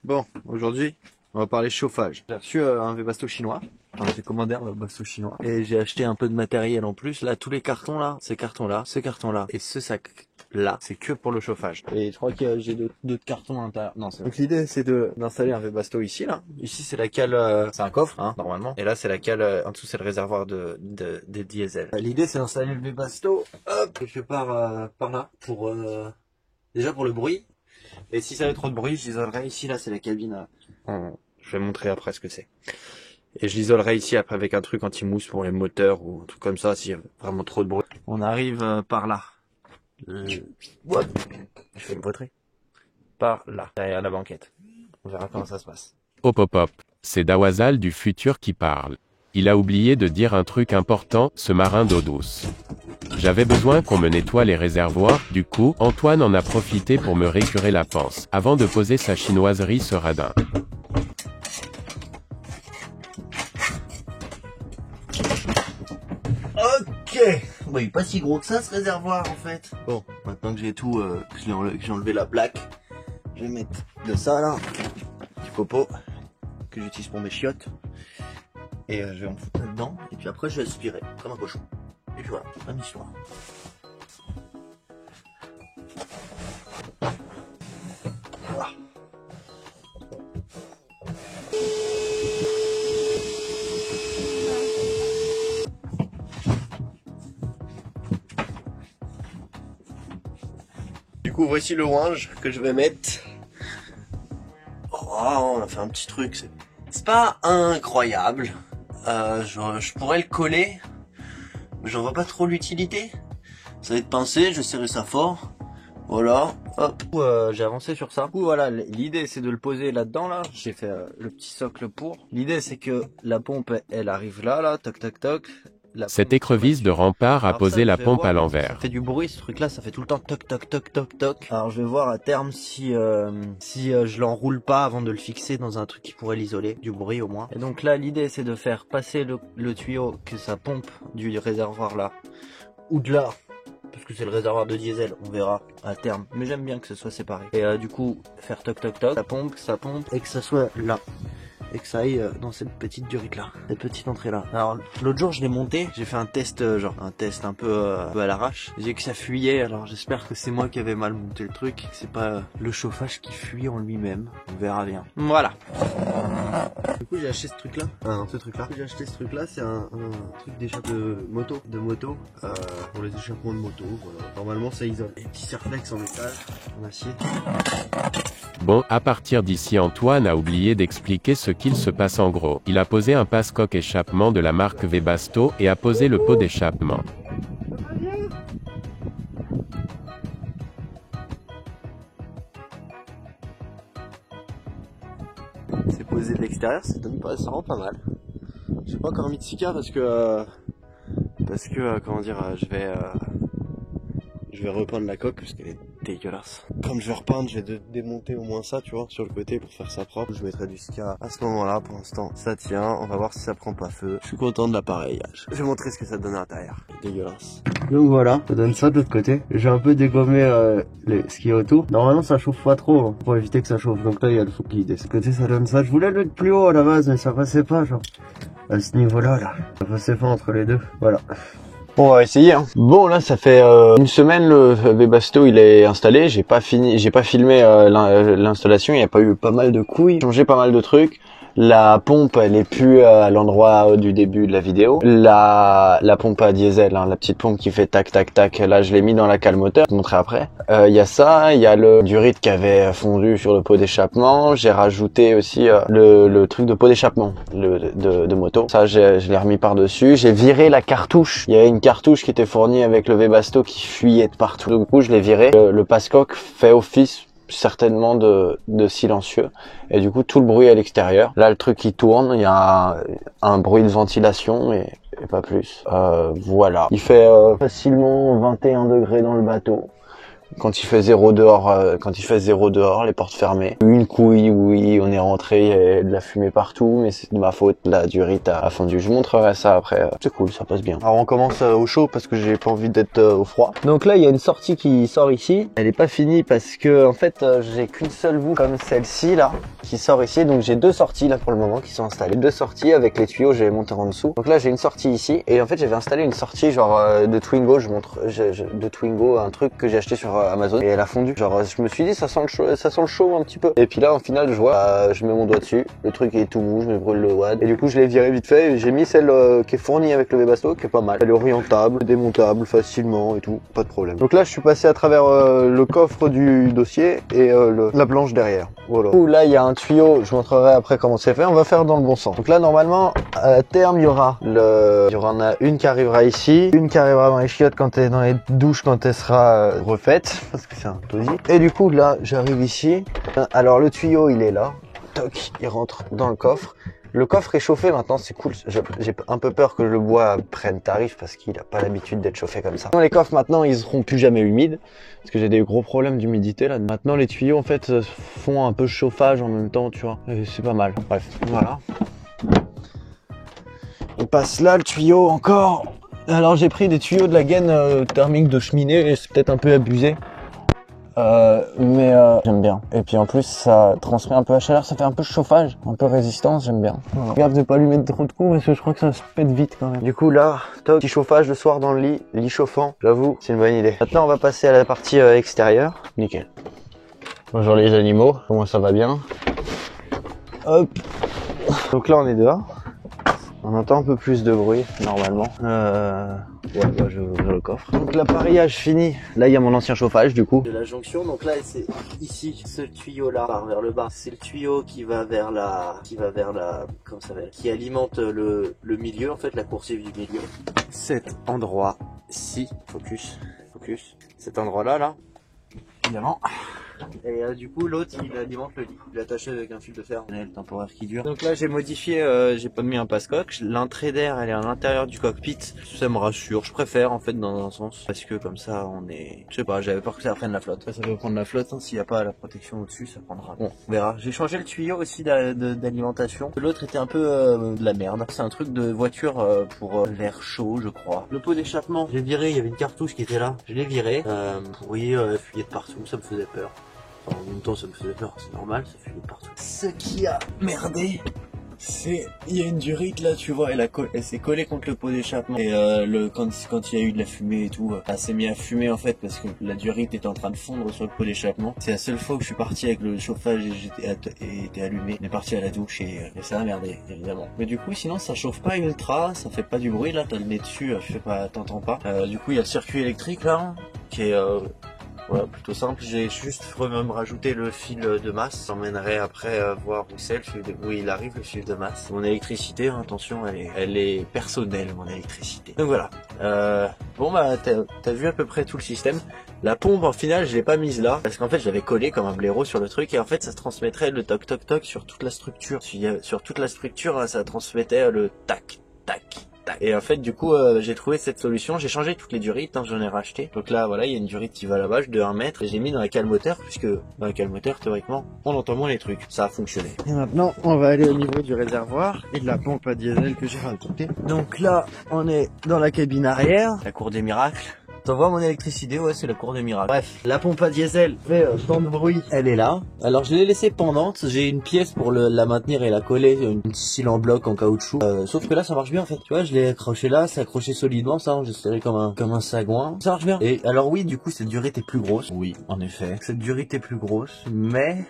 Bon, aujourd'hui, on va parler chauffage. J'ai reçu un Webasto chinois. Enfin, j'ai commandé un Webasto chinois. Et j'ai acheté un peu de matériel en plus. Là, tous les cartons là, ces cartons-là, ce carton-là et ce sac-là, c'est que pour le chauffage. Et je crois que j'ai d'autres cartons à l'intérieur. Non, c'est... Donc l'idée, c'est d'installer un Webasto ici, là. Ici, c'est la cale, c'est un coffre, hein, normalement. Et là, c'est la cale, en dessous, c'est le réservoir des diesel. L'idée, c'est d'installer le Webasto, hop, quelque part, par là, pour, déjà pour le bruit. Et si ça avait trop de bruit, je l'isolerai ici, là c'est la cabine. Je vais montrer après ce que c'est. Et je l'isolerai ici après avec un truc anti-mousse pour les moteurs ou un truc comme ça s'il y a vraiment trop de bruit. On arrive par là. What je vais le montrer. Par là, derrière la banquette. On verra comment ça se passe. Hop hop hop, c'est Dawazal du futur qui parle. Il a oublié de dire un truc important, ce marin d'eau douce. J'avais besoin qu'on me nettoie les réservoirs, du coup, Antoine en a profité pour me récurer la panse, avant de poser sa chinoiserie ce radin. Ok. Bon, il est pas si gros que ça ce réservoir en fait. Bon, maintenant que j'ai tout, que j'ai enlevé la plaque, je vais mettre de ça là, petit popo, que j'utilise pour mes chiottes. Et je vais en foutre là-dedans, et puis après je vais aspirer, comme un cochon. Et puis voilà, même histoire. Voilà. Du coup, voici le ouinge que je vais mettre. Oh, on a fait un petit truc, c'est pas incroyable. Je pourrais le coller, mais j'en vois pas trop l'utilité. Ça va être pincé, je serrer ça fort. Voilà, hop. J'ai avancé sur ça. Du coup, voilà, l'idée c'est de le poser là-dedans, là. J'ai fait le petit socle pour. L'idée c'est que la pompe, elle arrive là, toc toc toc. Cette écrevisse de rempart a Alors posé ça, la je vais pompe voir, à ça l'envers. fait du bruit ce truc là, ça fait tout le temps toc toc toc toc toc. Alors je vais voir à terme si je l'enroule pas avant de le fixer dans un truc qui pourrait l'isoler, du bruit au moins. Et donc là l'idée c'est de faire passer le tuyau que ça pompe du réservoir là, ou de là, parce que c'est le réservoir de diesel, on verra à terme. Mais j'aime bien que ce soit séparé. Et du coup faire toc toc toc, ça pompe, et que ça soit là. Et que ça aille dans cette petite durite là, cette petite entrée là. Alors l'autre jour je l'ai monté, j'ai fait un test, genre un test un peu à l'arrache. J'ai vu que ça fuyait, alors j'espère que c'est moi qui avais mal monté le truc, que c'est pas le chauffage qui fuit en lui-même. On verra bien. Voilà. Du coup j'ai acheté ce truc là, ce truc là. J'ai acheté ce truc là, c'est un truc d'échappe de moto, pour les échappements de moto. Voilà. Normalement ça isole. Et petit serflex en métal, en acier. Bon, à partir d'ici Antoine a oublié d'expliquer ce qu'il se passe en gros. Il a posé un passe-coque échappement de la marque Webasto et a posé le pot d'échappement. C'est posé de l'extérieur, ça rend pas mal. J'ai pas encore mis de Sika parce que comment dire, je vais repeindre la coque parce qu'elle est dégueulasse. Comme je vais repeindre, je vais démonter au moins ça, tu vois, sur le côté pour faire ça propre. Je mettrai du Sika à ce moment-là. Pour l'instant, ça tient. On va voir si ça prend pas feu. Je suis content de l'appareillage. Je vais montrer ce que ça donne à l'intérieur. Dégueulasse. Donc voilà, ça donne ça de l'autre côté. J'ai un peu dégommé ce qui est autour. Normalement, ça chauffe pas trop hein, pour éviter que ça chauffe. Donc là, il y a le fou qui descend. De côté, ça donne ça. Je voulais le mettre plus haut à la base, mais ça passait pas, genre. À ce niveau-là, là. Ça passait pas entre les deux. Voilà. Bon, on va essayer. Hein. Bon, là, ça fait une semaine le Webasto il est installé. J'ai pas filmé l'installation. Il y a pas eu pas mal de couilles. J'ai changé pas mal de trucs. La pompe, elle est plus à l'endroit du début de la vidéo. La pompe à diesel, hein, la petite pompe qui fait tac tac tac. Là, je l'ai mis dans la cale moteur. Je vais te montrer après. Il y a ça. Il y a le durite qui avait fondu sur le pot d'échappement. J'ai rajouté aussi le truc de pot d'échappement de moto. Ça, je l'ai remis par dessus. J'ai viré la cartouche. Il y avait une cartouche qui était fournie avec le Webasto qui fuyait de partout. Du coup, je l'ai viré. Le passe-coque fait office certainement de silencieux et du coup tout le bruit à l'extérieur. Là le truc qui tourne, il y a un bruit de ventilation et pas plus. Voilà. Il fait facilement 21 degrés dans le bateau. quand il fait 0 dehors, les portes fermées. Une couille, oui, on est rentré, il y avait de la fumée partout, mais c'est de ma faute, la durite a fondu. Je vous montrerai ça après, c'est cool, ça passe bien. Alors on commence au chaud parce que j'ai pas envie d'être au froid. Donc là il y a une sortie qui sort ici, elle est pas finie parce que en fait j'ai qu'une seule boue comme celle-ci là, qui sort ici, donc j'ai deux sorties là pour le moment qui sont installées. Deux sorties avec les tuyaux, j'ai monté en dessous. Donc là j'ai une sortie ici, et en fait j'avais installé une sortie genre de Twingo, de Twingo, un truc que j'ai acheté sur Amazon, et elle a fondu. Genre je me suis dit ça sent le chaud un petit peu. Et puis là, au final, je vois, je mets mon doigt dessus, le truc est tout mou, je me brûle le wad. Et du coup, je l'ai viré vite fait. J'ai mis celle qui est fournie avec le Webasto, qui est pas mal. Elle est orientable, démontable facilement et tout, pas de problème. Donc là, je suis passé à travers le coffre du dossier et la planche derrière. Voilà. Du coup, là, il y a un tuyau. Je vous montrerai après comment c'est fait. On va faire dans le bon sens. Donc là, normalement, à terme, il y en a une qui arrivera ici, une qui arrivera dans les chiottes quand elle est dans les douches, quand elle sera refaite, parce que c'est un taudis. Et du coup, là, j'arrive ici. Alors le tuyau il est là, toc, il rentre dans le coffre. Le coffre est chauffé maintenant, c'est cool. J'ai un peu peur que le bois prenne tarif parce qu'il a pas l'habitude d'être chauffé comme ça. Les coffres maintenant ils seront plus jamais humides parce que j'ai des gros problèmes d'humidité là. Maintenant les tuyaux en fait font un peu chauffage en même temps, tu vois. C'est pas mal. Bref, voilà. On passe là le tuyau encore. Alors j'ai pris des tuyaux de la gaine thermique de cheminée et c'est peut-être un peu abusé. Mais j'aime bien. Et puis en plus ça transmet un peu la chaleur, ça fait un peu chauffage, un peu résistance, j'aime bien. Voilà. Regarde de pas lui mettre trop de coups parce que je crois que ça se pète vite quand même. Du coup là, top, petit chauffage le soir dans le lit chauffant, j'avoue, c'est une bonne idée. Maintenant on va passer à la partie extérieure. Nickel. Bonjour les animaux, comment ça va bien? Hop. Donc là on est dehors. On entend un peu plus de bruit normalement. Ouais, bah, je vais ouvrir le coffre. Donc l'appareillage fini. Là il y a mon ancien chauffage du coup. De la jonction, donc là c'est ici, ce tuyau là part vers le bas. C'est le tuyau qui va vers la, comment ça s'appelle, qui alimente le milieu en fait, la coursive du milieu. Cet endroit-ci, focus. Cet endroit là, évidemment. Et du coup l'autre il alimente le lit, il est attaché avec un fil de fer, le temporaire qui dure. Donc là j'ai modifié, j'ai pas mis un passe-coque, l'entrée d'air elle est à l'intérieur du cockpit, ça me rassure, je préfère en fait dans un sens, parce que comme ça on est, je sais pas, j'avais peur que ça prenne la flotte. Ça peut prendre la flotte, hein, s'il n'y a pas la protection au-dessus ça prendra. Bon, on verra. J'ai changé le tuyau aussi d'alimentation, l'autre était un peu de la merde, c'est un truc de voiture pour l'air chaud je crois. Le pot d'échappement, j'ai viré, il y avait une cartouche qui était là, je l'ai viré, oui fuyait de partout, ça me faisait peur. Enfin, en même temps ça me faisait peur, c'est normal, ça fuyait de partout. Ce qui a merdé, c'est, il y a une durite là, tu vois, elle s'est collée contre le pot d'échappement. Et quand il y a eu de la fumée et tout, elle s'est mis à fumer en fait parce que la durite était en train de fondre sur le pot d'échappement. C'est la seule fois où je suis parti avec le chauffage et était allumé. On est parti à la douche et ça a merdé, évidemment. Mais du coup, sinon ça chauffe pas ultra, ça fait pas du bruit là, t'as le nez dessus, t'entends pas. Du coup, il y a le circuit électrique là, qui est voilà, plutôt simple. J'ai juste me rajouté le fil de masse. J'emmènerai après voir où c'est où il arrive le fil de masse. Mon électricité, hein, attention, elle est personnelle, mon électricité. Donc voilà. Bon bah t'as vu à peu près tout le système. La pompe en final je l'ai pas mise là parce qu'en fait j'avais collé comme un blaireau sur le truc et en fait ça transmettrait le toc toc toc sur toute la structure. Sur toute la structure hein, ça transmettait le tac tac. Et en fait du coup j'ai trouvé cette solution, j'ai changé toutes les durites, hein, j'en ai racheté. Donc là voilà, il y a une durite qui va là-bas de 1 mètre et j'ai mis dans la calmoteur puisque dans la calmoteur théoriquement on entend moins les trucs. Ça a fonctionné. Et maintenant on va aller au niveau du réservoir et de la pompe à diesel que j'ai rajoutée. Donc là on est dans la cabine arrière, la cour des miracles. T'envoies mon électricité, ouais c'est la cour des miracles. Bref, la pompe à diesel fait tant de bruit, elle est là. Alors je l'ai laissée pendante, j'ai une pièce pour la maintenir et la coller, une petite scie en bloc en caoutchouc. Sauf que là ça marche bien en fait, tu vois, je l'ai accroché là, c'est accroché solidement, ça, j'ai serré comme un sagouin. Ça marche bien. Et alors oui, du coup cette durite est plus grosse. Oui, en effet. Cette durite est plus grosse, mais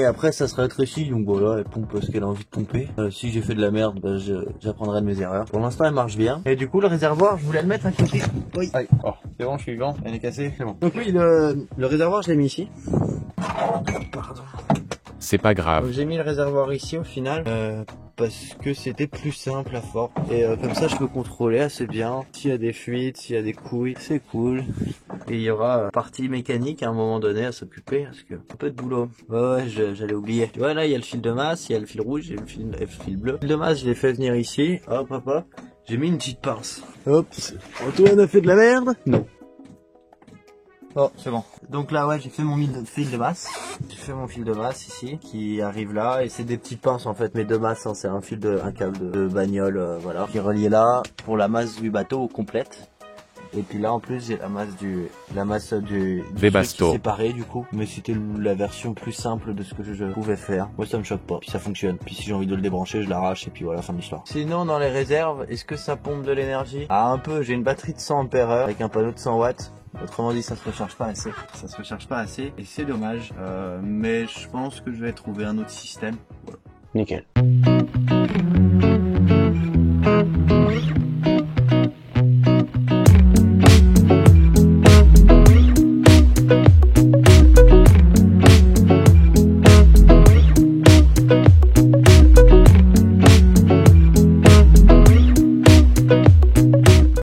après ça se rétrécit, donc voilà, elle pompe ce qu'elle a envie de pomper. Si j'ai fait de la merde, bah, j'apprendrai de mes erreurs. Pour l'instant elle marche bien. Et du coup le réservoir, je voulais le mettre à côté. Oui. Allez. Oh, c'est bon, je suis vivant, elle est cassée, c'est bon. Donc oui, le réservoir je l'ai mis ici. Pardon. C'est pas grave. J'ai mis le réservoir ici au final. Parce que c'était plus simple à fort. Et comme ça je peux contrôler assez bien. S'il y a des fuites, s'il y a des couilles, c'est cool. Et il y aura partie mécanique à un moment donné à s'occuper. Parce que un peu de boulot. Ouais, j'allais oublier. Tu vois là il y a le fil de masse, il y a le fil rouge et le fil bleu. Le fil de masse je l'ai fait venir ici. Hop hop hop. J'ai mis une petite pince. Hop. Antoine a fait de la merde? Non. Oh, c'est bon. Donc là, ouais, j'ai fait mon fil de masse. J'ai fait mon fil de masse ici, qui arrive là, et c'est des petites pinces en fait, mes deux masses, hein, c'est un câble de bagnole, voilà, qui est relié là pour la masse du bateau complète. Et puis là en plus j'ai la masse du Webasto. séparé du coup, mais c'était la version plus simple de ce que je pouvais faire. Moi ça me choque pas, puis ça fonctionne. Puis si j'ai envie de le débrancher, je l'arrache et puis voilà, fin de l'histoire. Sinon dans les réserves, est-ce que ça pompe de l'énergie? Ah un peu, j'ai une batterie de 100 ampères avec un panneau de 100 watts. Autrement dit, ça se recharge pas assez. Ça se recharge pas assez et c'est dommage. Mais je pense que je vais trouver un autre système. Voilà. Nickel.